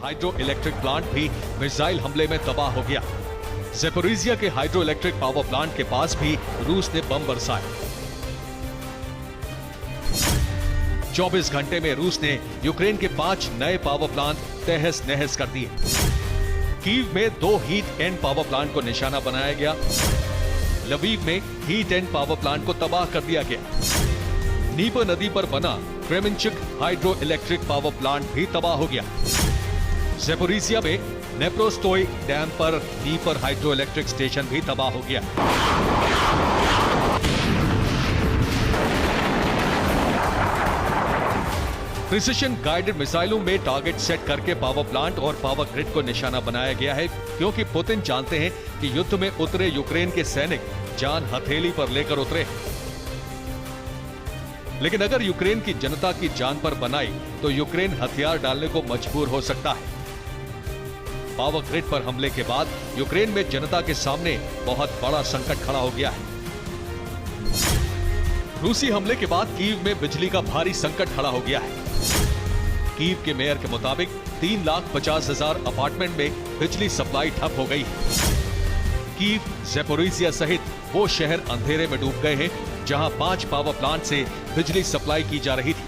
Hydro electric plant भी missile हमले में तबाह हो गया। ज़ैपोरिज़िया के हाइड्रो इलेक्ट्रिक पावर प्लांट के पास भी रूस ने बम बरसाए। 24 घंटे में रूस ने यूक्रेन के 5 नए पावर प्लांट तहस नहस कर दिए। कीव में 2 हीट एंड पावर प्लांट को निशाना बनाया गया। लवीव में हीट एंड पावर प्लांट को तबाह कर दिया गया। नीपर नदी पर बना क्रेमेंचुक हाइड्रो इलेक्ट्रिक पावर प्लांट भी तबाह हो गया। ज़ैपोरिज़िया में नेप्रोस्तोय डैम पर नीपर हाइड्रो इलेक्ट्रिक स्टेशन भी तबाह हो गया। प्रिसिशन गाइडेड मिसाइलों में टारगेट सेट करके पावर प्लांट और पावर ग्रिड को निशाना बनाया गया है, क्योंकि पुतिन जानते हैं कि युद्ध में उतरे यूक्रेन के सैनिक जान हथेली पर लेकर उतरे। लेकिन अगर यूक्रेन की जनता की जान पर बनाई तो यूक्रेन हथियार डालने को मजबूर हो सकता है। पावर ग्रिड पर हमले के बाद यूक्रेन में जनता के सामने बहुत बड़ा संकट खड़ा हो गया है। रूसी हमले के बाद कीव में बिजली का भारी संकट खड़ा हो गया है। कीव के मेयर के मुताबिक 3,50,000 अपार्टमेंट में बिजली सप्लाई ठप हो गई है। कीव, ज़ैपोरिज़िया सहित वो शहर अंधेरे में डूब गए हैं जहां 5 पावर प्लांट से बिजली सप्लाई की जा रही थी।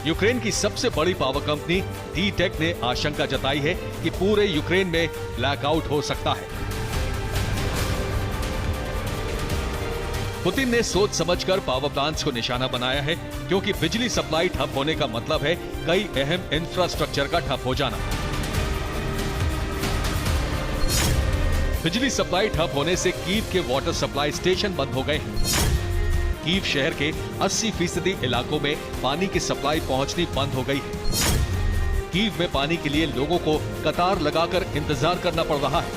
यूक्रेन की सबसे बड़ी पावर कंपनी डी-टेक ने आशंका जताई है कि पूरे यूक्रेन में ब्लैकआउट हो सकता है। पुतिन ने सोच समझकर पावर प्लांट्स को निशाना बनाया है, क्योंकि बिजली सप्लाई ठप होने का मतलब है कई अहम इंफ्रास्ट्रक्चर का ठप हो जाना। बिजली सप्लाई ठप होने से कीव के वाटर सप्लाई स्टेशन बंद हो गए हैं। कीव शहर के 80% इलाकों में पानी की सप्लाई पहुंचनी बंद हो गई है। कीव में पानी के लिए लोगों को कतार लगाकर इंतजार करना पड़ रहा है।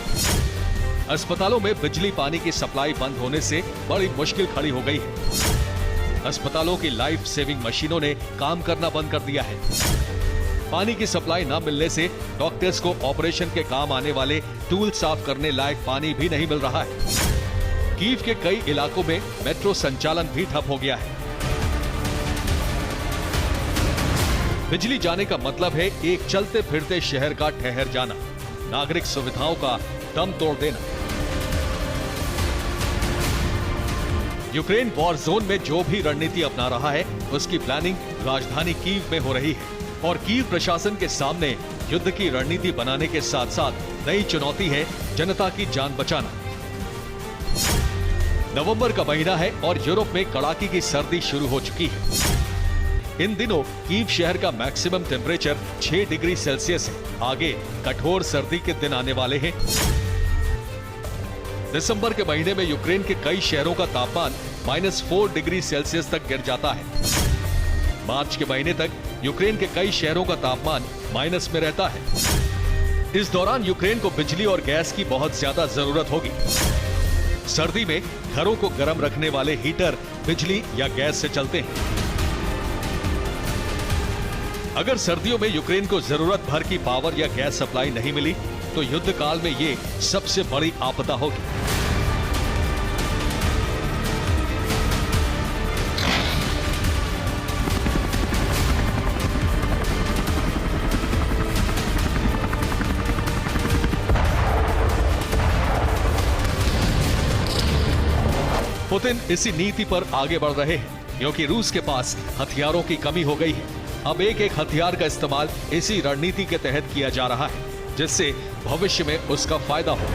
अस्पतालों में बिजली पानी की सप्लाई बंद होने से बड़ी मुश्किल खड़ी हो गई है। अस्पतालों की लाइफ सेविंग मशीनों ने काम करना बंद कर दिया है। पानी की सप्लाई न मिलने से डॉक्टर्स को ऑपरेशन के काम आने वाले टूल साफ करने लायक पानी भी नहीं मिल रहा है। कीव के कई इलाकों में मेट्रो संचालन भी ठप हो गया है। बिजली जाने का मतलब है एक चलते फिरते शहर का ठहर जाना, नागरिक सुविधाओं का दम तोड़ देना। यूक्रेन वॉर जोन में जो भी रणनीति अपना रहा है उसकी प्लानिंग राजधानी कीव में हो रही है, और कीव प्रशासन के सामने युद्ध की रणनीति बनाने के साथ साथ नई चुनौती है जनता की जान बचाना। नवंबर का महीना है और यूरोप में कड़ाके की सर्दी शुरू हो चुकी है। इन दिनों कीव शहर का मैक्सिमम टेम्परेचर 6 डिग्री सेल्सियस है। आगे कठोर सर्दी के दिन आने वाले हैं। दिसंबर के महीने में यूक्रेन के कई शहरों का तापमान -4 डिग्री सेल्सियस तक गिर जाता है। मार्च के महीने तक यूक्रेन के कई शहरों का तापमान माइनस में रहता है। इस दौरान यूक्रेन को बिजली और गैस की बहुत ज्यादा जरूरत होगी। सर्दी में घरों को गर्म रखने वाले हीटर बिजली या गैस से चलते हैं। अगर सर्दियों में यूक्रेन को जरूरत भर की पावर या गैस सप्लाई नहीं मिली तो युद्ध काल में ये सबसे बड़ी आपदा होगी। पुतिन इसी नीति पर आगे बढ़ रहे हैं, क्योंकि रूस के पास हथियारों की कमी हो गई है। अब एक एक हथियार का इस्तेमाल इसी रणनीति के तहत किया जा रहा है, जिससे भविष्य में उसका फायदा हो।